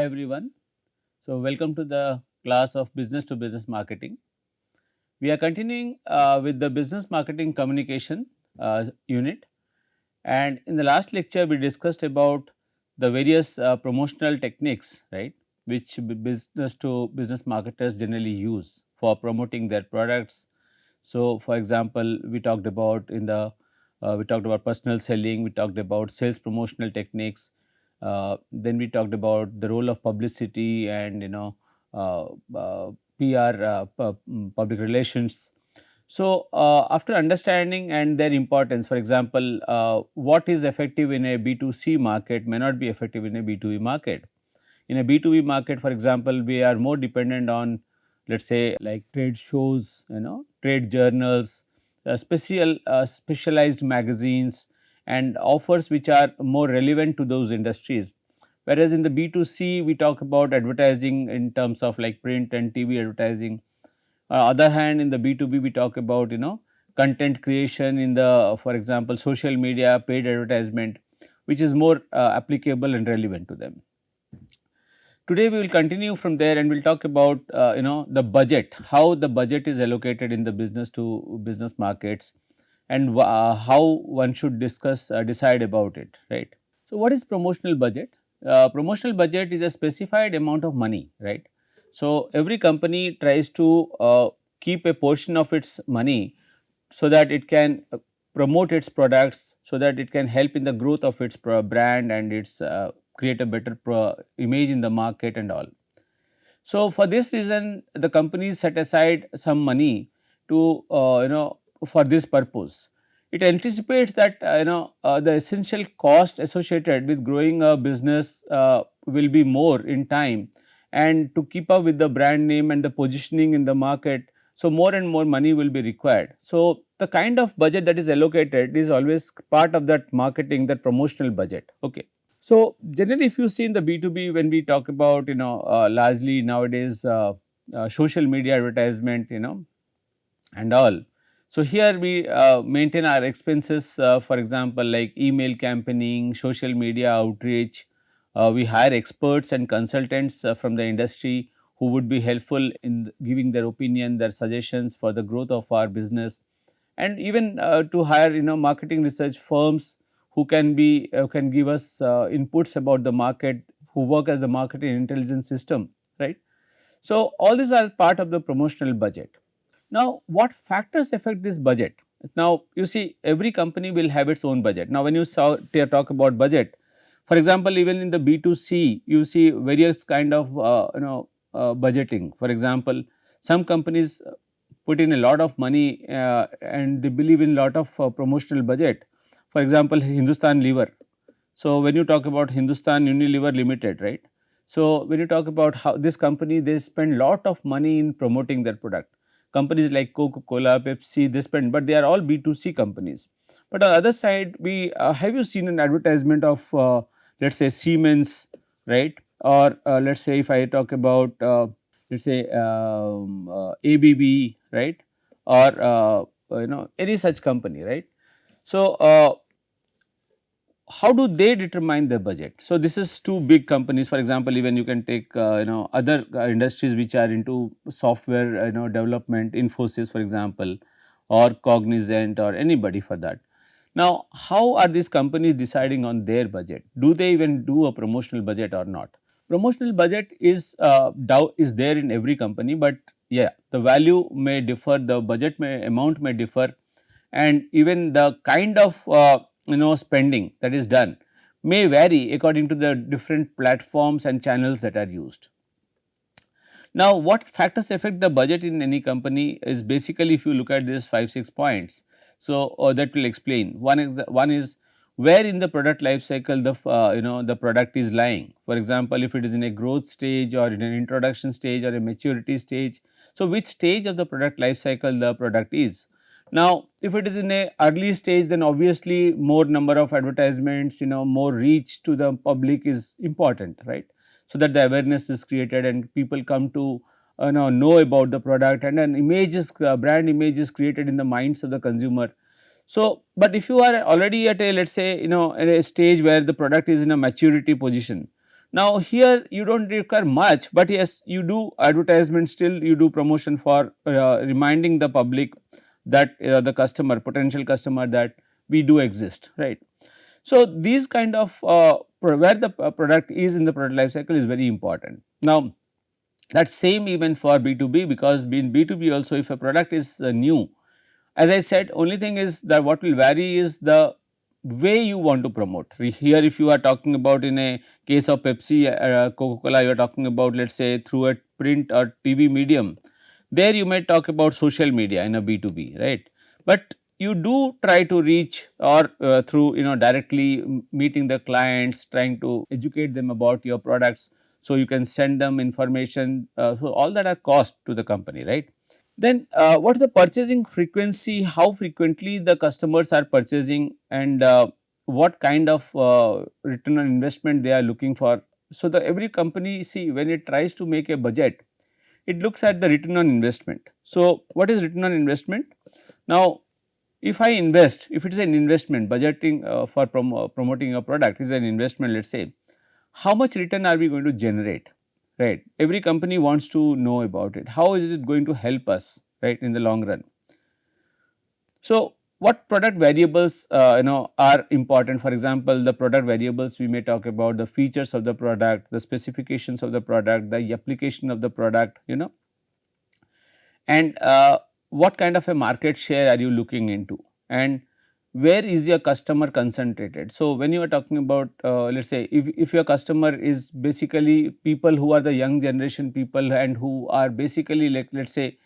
Hi everyone. So welcome to the class of business to business marketing. We are continuing with the business marketing communication unit, and in the last lecture we discussed about the various promotional techniques, right, which business to business marketers generally use for promoting their products. So for example, we talked about personal selling, we talked about sales promotional techniques, then we talked about the role of publicity and uh, uh, PR, public relations. So after understanding and their importance, for example, what is effective in a B2C market may not be effective in a B2B market. In a B2B market, for example, we are more dependent on, let's say, like trade shows, trade journals, specialized magazines and offers which are more relevant to those industries. Whereas in the B2C, we talk about advertising in terms of like print and TV advertising. Other hand, in the B2B, we talk about content creation in the, for example, social media, paid advertisement, which is more applicable and relevant to them. Today we will continue from there and we will talk about the budget, how the budget is allocated in the business to business markets, and how one should decide about it, right. So what is promotional budget? Promotional budget is a specified amount of money, right. So every company tries to keep a portion of its money so that it can promote its products, so that it can help in the growth of its brand and its create a better image in the market and all. So for this reason, the companies set aside some money to for this purpose. It anticipates that the essential cost associated with growing a business will be more in time, and to keep up with the brand name and the positioning in the market, so more and more money will be required. So the kind of budget that is allocated is always part of that marketing, that promotional budget. Okay. So generally, if you see in the B2B, when we talk about largely nowadays social media advertisement, and all. So here we maintain our expenses, for example, like email campaigning, social media outreach. We hire experts and consultants from the industry who would be helpful in giving their opinion, their suggestions for the growth of our business, and even to hire marketing research firms who can give us inputs about the market, who work as the marketing intelligence system, right. So all these are part of the promotional budget. Now, what factors affect this budget? Now, you see, every company will have its own budget. Now, when you talk about budget, for example, even in the B2C, you see various kind of budgeting. For example, some companies put in a lot of money and they believe in lot of promotional budget. For example, Hindustan Lever. So when you talk about Hindustan Unilever Limited, right? So when you talk about how this company, they spend lot of money in promoting their product. Companies like Coca-Cola, Pepsi, they spend, but they are all B2C companies. But on the other side, we have you seen an advertisement of let's say Siemens, right? Or let's say if I talk about let's say ABB, right? Or any such company, right? So how do they determine the budget? So this is two big companies. For example, even you can take other industries which are into software development, Infosys for example, or Cognizant or anybody for that. Now, how are these companies deciding on their budget? Do they even do a promotional budget or not? Promotional budget is there in every company, but yeah, the value may differ, the budget amount may differ, and even the kind of spending that is done may vary according to the different platforms and channels that are used. Now, what factors affect the budget in any company is basically, if you look at these 5-6 points. So that will explain. One is where in the product life cycle the product is lying. For example, if it is in a growth stage or in an introduction stage or a maturity stage. So which stage of the product life cycle the product is. Now, if it is in a early stage, then obviously more number of advertisements, more reach to the public is important, right? So that the awareness is created and people come to know about the product, and an image is brand image is created in the minds of the consumer. So, but if you are already at a, let's say, at a stage where the product is in a maturity position, Now here you do not require much, but yes, you do advertisement, still you do promotion for reminding the public that the customer, potential customer, that we do exist, right. So these kind of where the product is in the product life cycle is very important. Now that same even for B2B, because in B2B also, if a product is new, as I said, only thing is that what will vary is the way you want to promote. Here if you are talking about, in a case of Pepsi, Coca-Cola, you are talking about, let us say, through a print or TV medium, there you may talk about social media in a B2B, right. But you do try to reach, or through, directly meeting the clients, trying to educate them about your products, so you can send them information, so all that are cost to the company, right. Then what is the purchasing frequency, how frequently the customers are purchasing, and what kind of return on investment they are looking for. So the every company, see, when it tries to make a budget, it looks at the return on investment. So what is return on investment? Now if I invest, if it is an investment, budgeting for promoting a product is an investment, let us say, how much return are we going to generate, right. Every company wants to know about it, how is it going to help us, right, in the long run. So what product variables are important. For example, the product variables, we may talk about the features of the product, the specifications of the product, the application of the product, and what kind of a market share are you looking into, and where is your customer concentrated. So when you are talking about, let us say, if your customer is basically people who are the young generation people, and who are basically, like, let us say,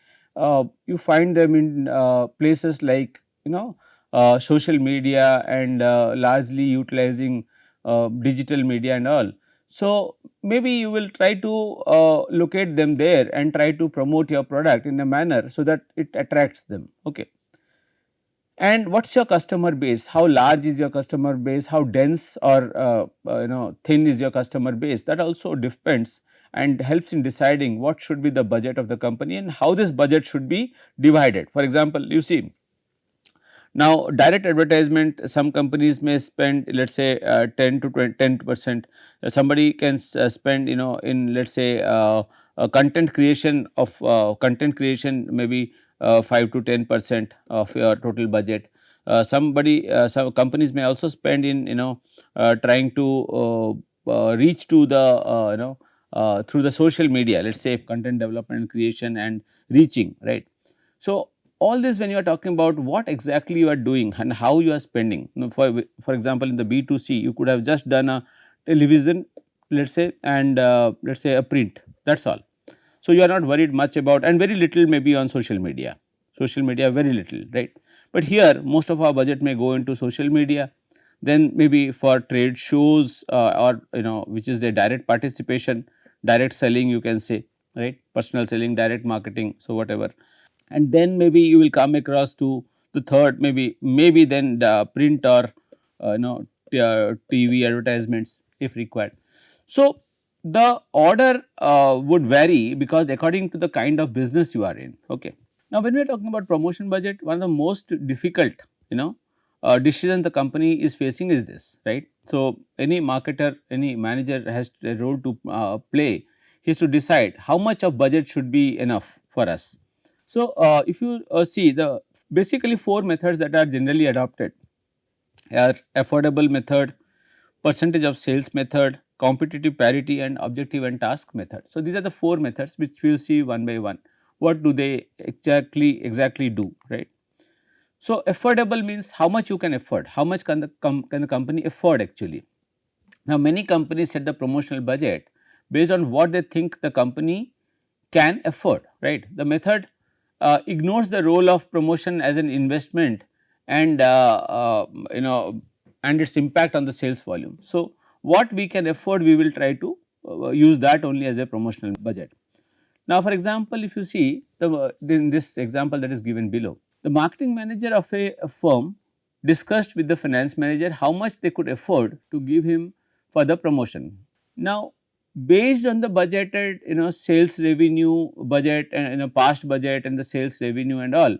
you find them in places like, social media, and largely utilizing digital media and all. So maybe you will try to locate them there and try to promote your product in a manner so that it attracts them, okay. And what is your customer base, how large is your customer base, how dense or thin is your customer base, that also depends and helps in deciding what should be the budget of the company and how this budget should be divided. For example, you see, now direct advertisement, some companies may spend, let us say, 10 to 20, 10%. Somebody can spend, in, let us say, content creation of content creation, maybe 5 to 10% of your total budget. Some companies may also spend in, trying to reach to the, through the social media, let us say, content development and creation and reaching, right. So all this, when you are talking about what exactly you are doing and how you are spending. For example, in the B2C, you could have just done a television, let us say, and let us say a print, that is all. So you are not worried much about, and very little maybe on social media very little, right. But here most of our budget may go into social media, then maybe for trade shows, or which is a direct participation, direct selling, you can say, right, personal selling, direct marketing, so whatever. And then maybe you will come across to the third, maybe then the print or TV advertisements if required. So the order would vary, because according to the kind of business you are in, okay. Now when we are talking about promotion budget, one of the most difficult, decision the company is facing is this, right. So any marketer, any manager has a role to play. He has to decide how much of budget should be enough for us. So if you see, the basically four methods that are generally adopted are affordable method, percentage of sales method, competitive parity, and objective and task method. So these are the four methods which we will see one by one. What do they exactly do, right? So affordable means how much you can afford, how much can the company afford actually. Now many companies set the promotional budget based on what they think the company can afford, right. The method ignores the role of promotion as an investment, and and its impact on the sales volume. So what we can afford, we will try to use that only as a promotional budget. Now for example, if you see in this example that is given below, the marketing manager of a firm discussed with the finance manager how much they could afford to give him for the promotion. Now based on the budgeted, sales revenue budget, and past budget and the sales revenue and all,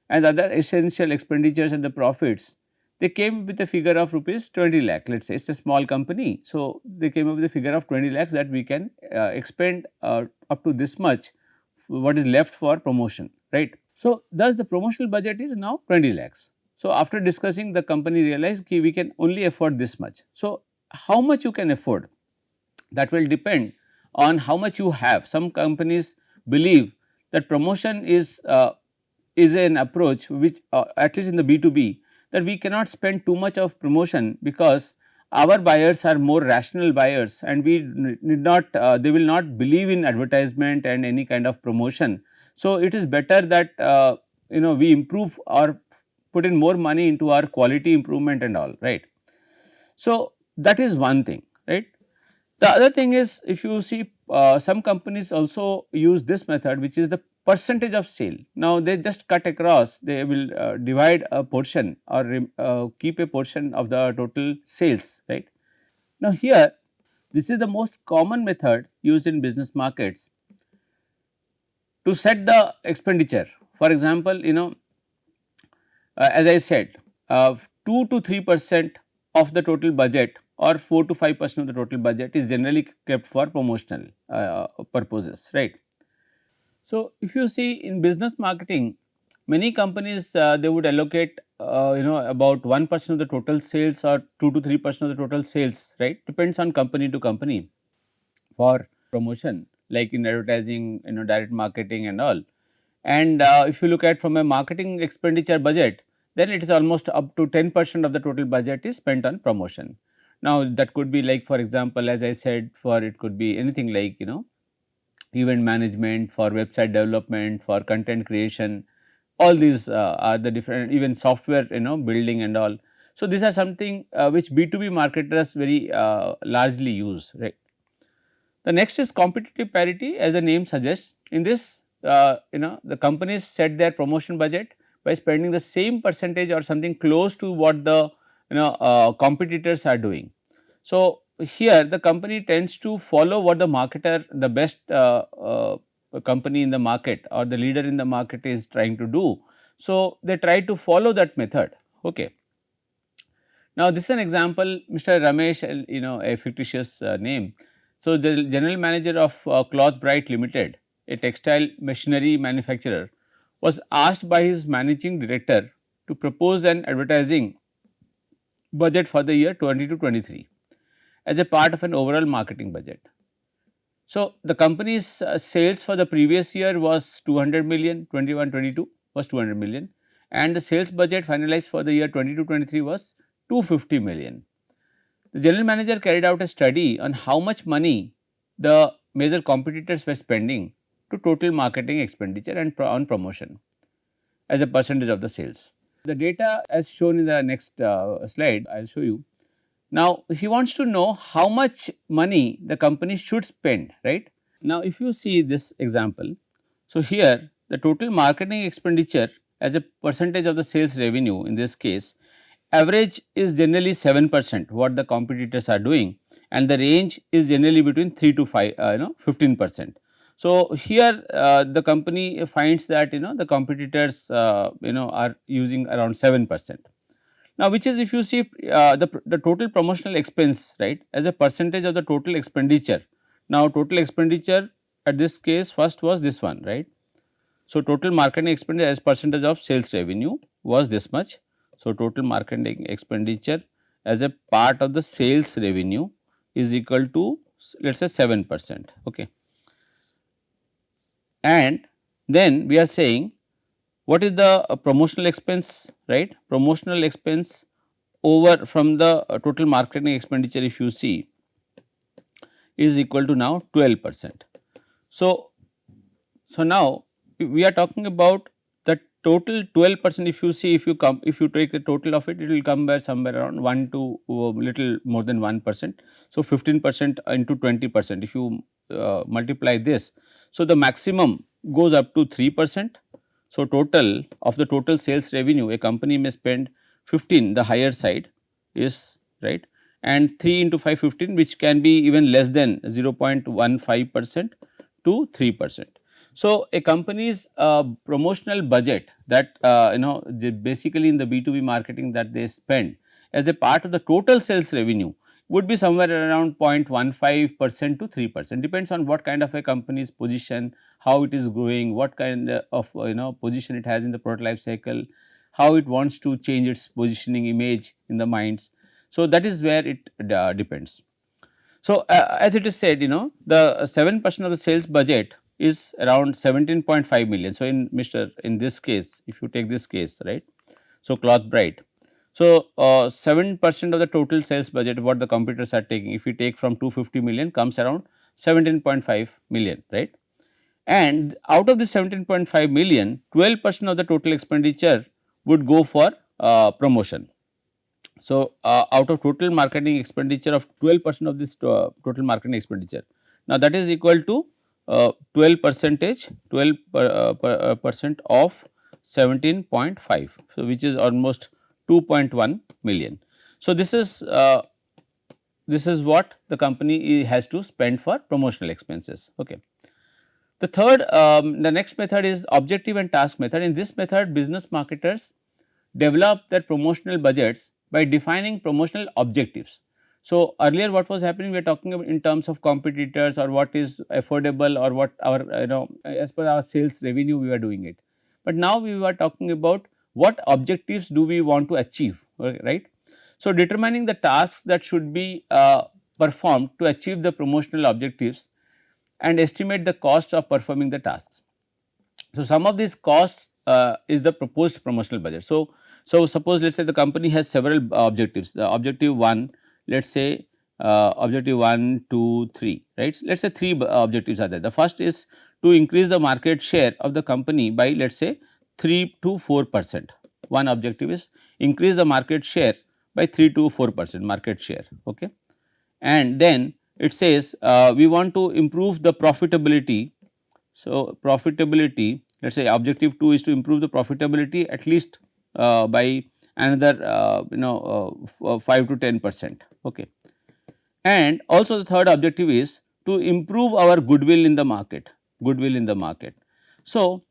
and other essential expenditures and the profits, they came with a figure of rupees 20 lakh, let us say it is a small company. So, they came up with a figure of 20 lakhs that we can expend up to this much what is left for promotion, right. So, thus the promotional budget is now 20 lakhs. So, after discussing, the company realized ki we can only afford this much. So, how much you can afford, that will depend on how much you have. Some companies believe that promotion is an approach which at least in the B2B, that we cannot spend too much of promotion because our buyers are more rational buyers, and we need not they will not believe in advertisement and any kind of promotion. So, it is better that we improve or put in more money into our quality improvement and all, right. So, that is one thing, right. The other thing is, if you see some companies also use this method, which is the percentage of sale. Now, they just cut across, they will divide a portion or keep a portion of the total sales, right. Now, here this is the most common method used in business markets to set the expenditure. For example, as I said, 2 to 3% of the total budget or 4 to 5% of the total budget is generally kept for promotional purposes, right. So, if you see in business marketing, many companies they would allocate about 1% of the total sales or 2 to 3% of the total sales, right, depends on company to company, for promotion, like in advertising, direct marketing and all. And if you look at from a marketing expenditure budget, then it is almost up to 10% of the total budget is spent on promotion. Now, that could be like, for example, as I said, for it could be anything like event management, for website development, for content creation, all these are the different, even software building and all. So, these are something which B2B marketers very largely use, right. The next is competitive parity, as the name suggests. In this, the companies set their promotion budget by spending the same percentage or something close to what the competitors are doing. So, here the company tends to follow what the marketer, the best company in the market or the leader in the market is trying to do. So, they try to follow that method. Okay. Now, this is an example, Mr. Ramesh, a fictitious name. So, the general manager of Cloth Bright Limited, a textile machinery manufacturer, was asked by his managing director to propose an advertising budget for the year 20 to 23 as a part of an overall marketing budget. So, the company's sales for the previous year was 200 million, 21-22 was 200 million, and the sales budget finalized for the year 20 to 23 was 250 million. The general manager carried out a study on how much money the major competitors were spending to total marketing expenditure and on promotion as a percentage of the sales. The data as shown in the next slide, I will show you. Now, he wants to know how much money the company should spend, right. Now, if you see this example, so here the total marketing expenditure as a percentage of the sales revenue in this case, average is generally 7% what the competitors are doing, and the range is generally between 3 to 5 15%. So, here the company finds that the competitors are using around 7%. Now, which is, if you see the total promotional expense, right, as a percentage of the total expenditure. Now, total expenditure at this case first was this one, right. So, total marketing expenditure as percentage of sales revenue was this much. So, total marketing expenditure as a part of the sales revenue is equal to, let us say, 7%. Okay. And then we are saying what is the promotional expense, right. Promotional expense over from the total marketing expenditure, if you see, is equal to now 12%. So, now we are talking about the total 12%. If you see, if you take the total of it, it will come by somewhere around 1 to little more than 1%. So, 15% into 20%, if you multiply this. So, the maximum goes up to 3%. So, total of the total sales revenue, a company may spend 15, the higher side is, right, and 3 into 5, 15, which can be even less than 0.15% to 3%. So, a company's promotional budget that basically in the B2B marketing that they spend as a part of the total sales revenue would be somewhere around 0.15% to 3%, depends on what kind of a company's position, how it is growing, what kind of position it has in the product life cycle, how it wants to change its positioning image in the minds. So, that is where it depends. So, as it is said, the 7% of the sales budget is around 17.5 million. So, in this case, if you take this case, right. So, cloth bright. So, 7% of the total sales budget what the competitors are taking, if you take from 250 million, comes around 17.5 million, right. And out of the 17.5 million, 12% of the total expenditure would go for promotion. So, out of total marketing expenditure of 12% of this total marketing expenditure. Now, that is equal to 12 percentage 12 percent of 17.5. So, which is almost 2.1 million. So, this is what the company has to spend for promotional expenses. Okay. The next method is objective and task method. In this method, business marketers develop their promotional budgets by defining promotional objectives. So, earlier what was happening, we are talking about in terms of competitors or what is affordable or what our as per our sales revenue we were doing it. But now we were talking about what objectives do we want to achieve, right. So, determining the tasks that should be performed to achieve the promotional objectives and estimate the cost of performing the tasks. So, some of these costs is the proposed promotional budget. So suppose let us say the company has several objectives. The objective 1, let us say objective 1, 2, 3, right. Let us say 3 objectives are there. The first is to increase the market share of the company by let us say 3 to 4%. One objective is increase the market share by 3 to 4% market share. Okay. And then it says we want to improve the profitability. So, profitability, let us say objective 2 is to improve the profitability at least by another 5 to 10%. Okay. And also the third objective is to improve our goodwill in the market, So,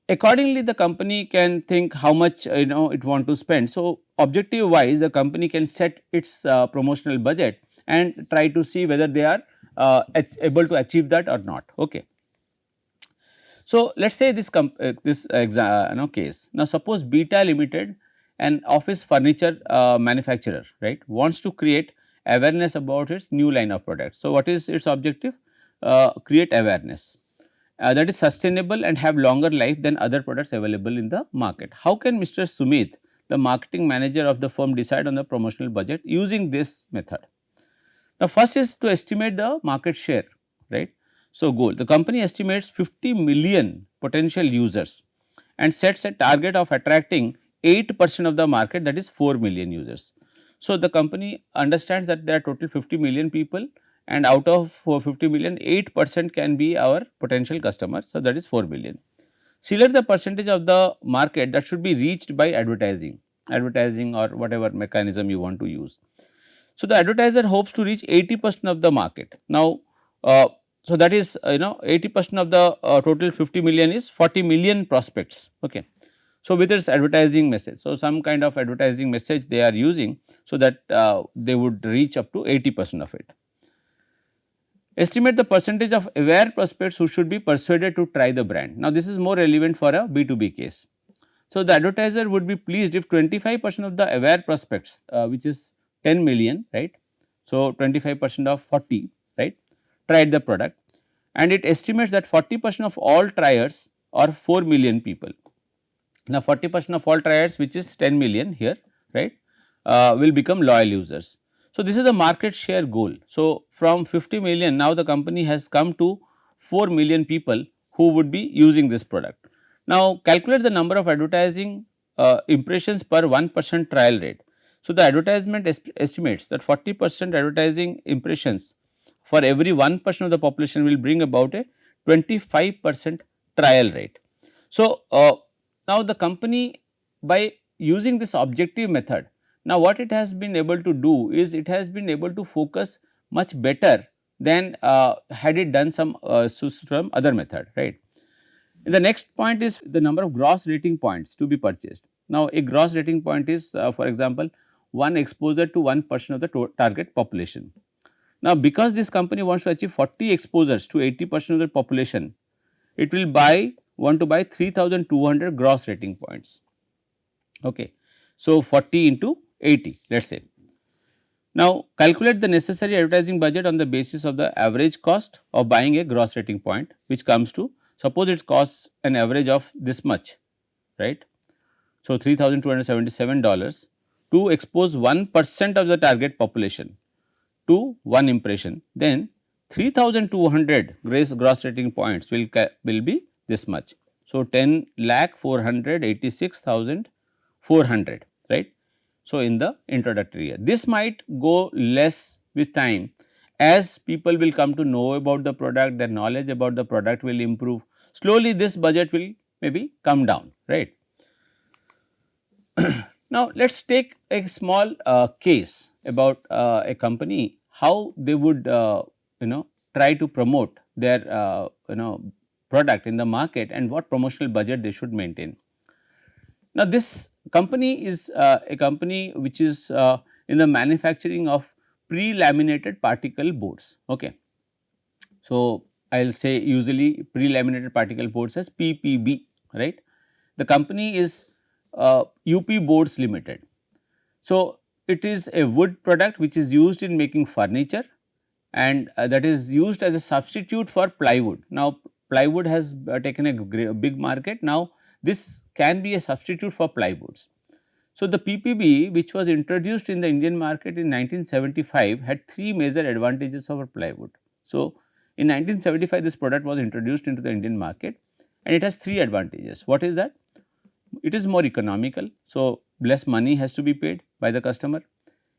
accordingly the company can think how much it want to spend. So, objective wise the company can set its promotional budget and try to see whether they are able to achieve that or not. Okay. So, let us say this case. Now, suppose Beta Limited, an office furniture manufacturer, right, wants to create awareness about its new line of products. So, what is its objective? Create awareness that is sustainable and have longer life than other products available in the market. How can Mr. Sumit, the marketing manager of the firm, decide on the promotional budget using this method? Now, first is to estimate the market share, right. So, goal, the company estimates 50 million potential users and sets a target of attracting 8% of the market, that is 4 million users. So, the company understands that there are total 50 million people and out of 50 million 8% can be our potential customers. So, that is 4 million. Select the percentage of the market that should be reached by advertising or whatever mechanism you want to use. So, the advertiser hopes to reach 80% of the market. Now, so that is 80% of the total 50 million is 40 million prospects. Okay. So, with its advertising message. So, some kind of advertising message they are using, so that they would reach up to 80% of it. Estimate the percentage of aware prospects who should be persuaded to try the brand. Now, this is more relevant for a B2B case. So, the advertiser would be pleased if 25% of the aware prospects which is 10 million, right. So, 25% of 40, right, tried the product, and it estimates that 40% of all triers are 4 million people. Now, 40% of all triers, which is 10 million here, right, will become loyal users. So, this is the market share goal. So, from 50 million now the company has come to 4 million people who would be using this product. Now, calculate the number of advertising impressions per 1% trial rate. So, the advertisement estimates that 40% advertising impressions for every 1% of the population will bring about a 25% trial rate. So, now the company, by using this objective method, now what it has been able to do is it has been able to focus much better than had it done some other method, right. The next point is the number of gross rating points to be purchased. Now, a gross rating point is for example, one exposure to 1% of the target population. Now, because this company wants to achieve 40 exposures to 80% of the population, it will want to buy 3200 gross rating points. Okay. So, 40 into 80, let us say. Now, calculate the necessary advertising budget on the basis of the average cost of buying a gross rating point, which comes to, suppose it costs an average of this much, right. So, $3,277 to expose 1% of the target population to one impression, then 3200 gross rating points will be this much. So, 10 lakh 486,400, right. So, in the introductory year, this might go less with time as people will come to know about the product, their knowledge about the product will improve. Slowly this budget will maybe come down, right. Now, let us take a small case about a company, how they would try to promote their product in the market and what promotional budget they should maintain. Now, this company is a company which is in the manufacturing of pre-laminated particle boards. Okay. So, I will say usually pre-laminated particle boards as PPB, right. The company is UP Boards Limited. So, it is a wood product which is used in making furniture, and that is used as a substitute for plywood. Now, plywood has taken a big market. Now, this can be a substitute for plywoods. So, the PPB which was introduced in the Indian market in 1975 had three major advantages over plywood. So, in 1975 this product was introduced into the Indian market and it has three advantages. What is that? It is more economical, so less money has to be paid by the customer.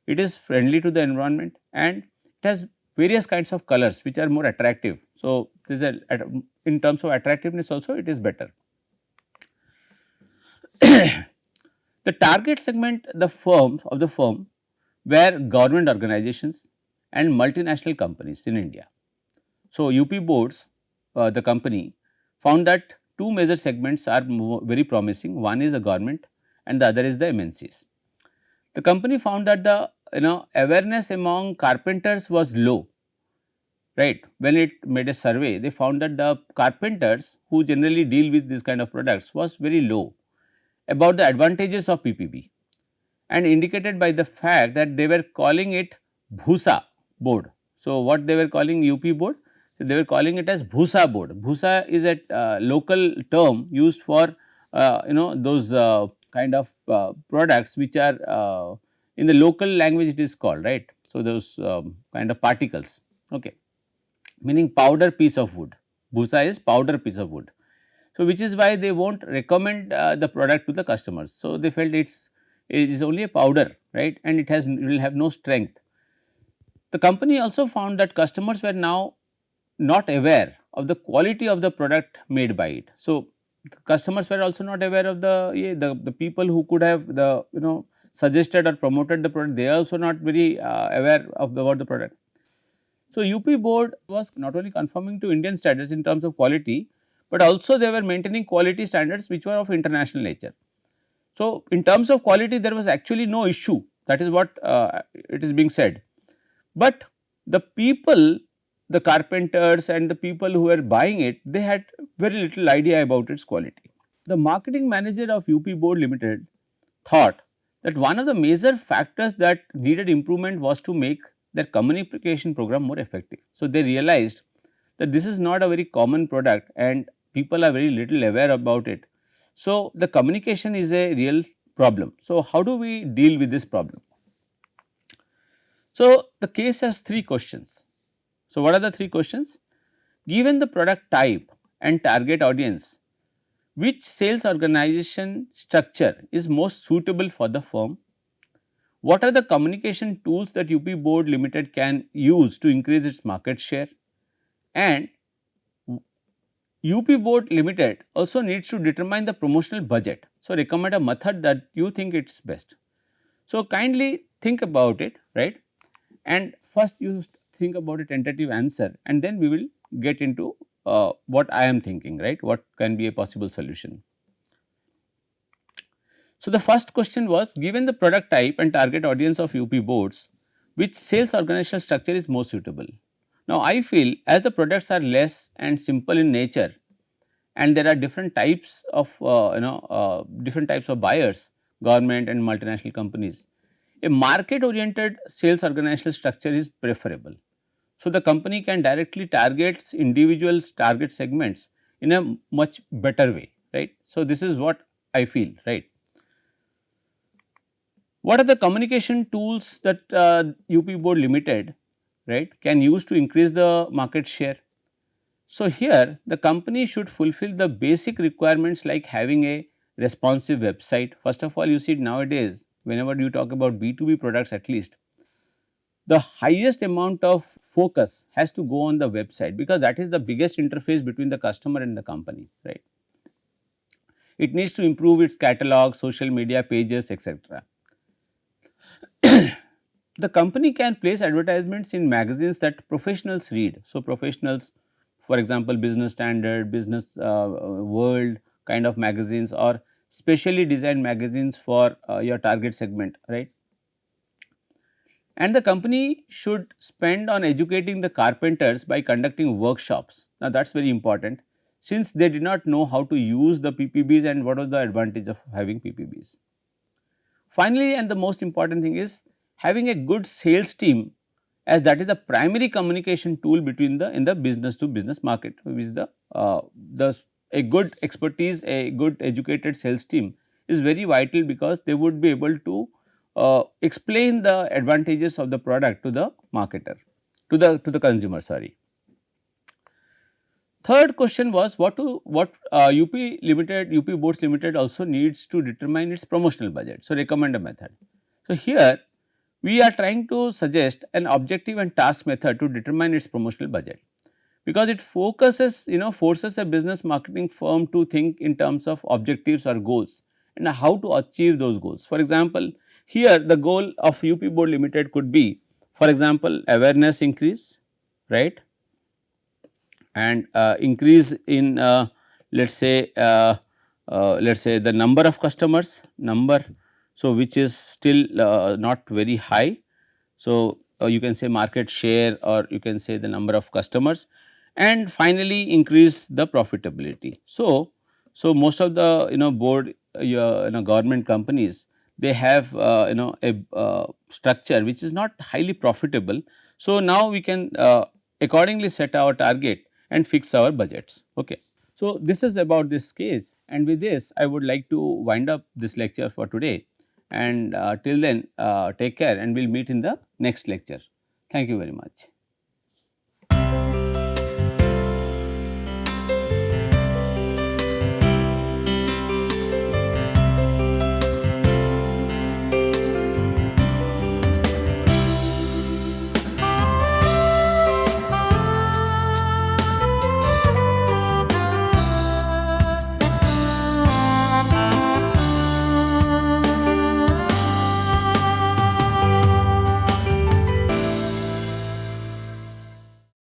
It is friendly to the environment and it has various kinds of colors which are more attractive. So, this is in terms of attractiveness also it is better. The target segment the firm were government organizations and multinational companies in India. So, UP Boards the company found that two major segments are very promising. One is the government and the other is the MNCs. The company found that the awareness among carpenters was low, right. When it made a survey, they found that the carpenters who generally deal with this kind of products was very low about the advantages of PPB, and indicated by the fact that they were calling it Bhusa board. So, what they were calling UP board? So, they were calling it as Bhusa board. Bhusa is a local term used for those kind of products which are in the local language it is called, right. So, those kind of particles, okay, meaning powder piece of wood. Bhusa is powder piece of wood. So, which is why they will not recommend the product to the customers. So, they felt it is only a powder, right, and it will have no strength. The company also found that customers were now not aware of the quality of the product made by it. So, the customers were also not aware of the people who could have the suggested or promoted the product, they are also not very aware of about the product. So, UP board was not only conforming to Indian standards in terms of quality, but also they were maintaining quality standards which were of international nature. So, in terms of quality there was actually no issue, that is what it is being said, but the people, the carpenters and the people who were buying it, they had very little idea about its quality. The marketing manager of UP Board Limited thought that one of the major factors that needed improvement was to make their communication program more effective. So, they realized that this is not a very common product and people are very little aware about it. So, the communication is a real problem. So, how do we deal with this problem? So, the case has three questions. So, what are the three questions? Given the product type and target audience, which sales organization structure is most suitable for the firm? What are the communication tools that UP Board Limited can use to increase its market share? And UP Board Limited also needs to determine the promotional budget. So, recommend a method that you think it is best. So, kindly think about it, right, and first you think about a tentative answer and then we will get into what I am thinking, right, what can be a possible solution. So, the first question was, given the product type and target audience of UP boards, which sales organizational structure is more suitable? Now, I feel as the products are less and simple in nature, and there are different types of different types of buyers, government and multinational companies, a market oriented sales organizational structure is preferable. So, the company can directly target individuals target segments in a much better way, right. So, this is what I feel, right. What are the communication tools that UP board limited, right, can use to increase the market share? So, here the company should fulfill the basic requirements like having a responsive website. First of all, you see nowadays whenever you talk about B2B products, at least the highest amount of focus has to go on the website, because that is the biggest interface between the customer and the company, right. It needs to improve its catalog, social media pages, etc. The company can place advertisements in magazines that professionals read. So, professionals, for example, business standard, business world kind of magazines, or specially designed magazines for your target segment, right. And the company should spend on educating the carpenters by conducting workshops. Now, that is very important, since they did not know how to use the PPBs and what was the advantage of having PPBs. Finally, and the most important thing is having a good sales team, as that is the primary communication tool between the in the business to business market, which is the a good expertise, a good educated sales team is very vital, because they would be able to explain the advantages of the product to the marketer, to the consumer, sorry. Third question was, what UP Limited, UP Boards Limited also needs to determine its promotional budget. So, recommend a method. So, here we are trying to suggest an objective and task method to determine its promotional budget, because it focuses, forces a business marketing firm to think in terms of objectives or goals and how to achieve those goals. For example, here the goal of UP Board Limited could be, for example, awareness increase, right, and increase in let us say the number of customers number, so which is still not very high. So, you can say market share, or you can say the number of customers, and finally increase the profitability. So most of the board government companies, they have a structure which is not highly profitable. So, now we can accordingly set our target and fix our budgets. Okay. So, this is about this case, and with this I would like to wind up this lecture for today, and till then take care, and we will meet in the next lecture. Thank you very much.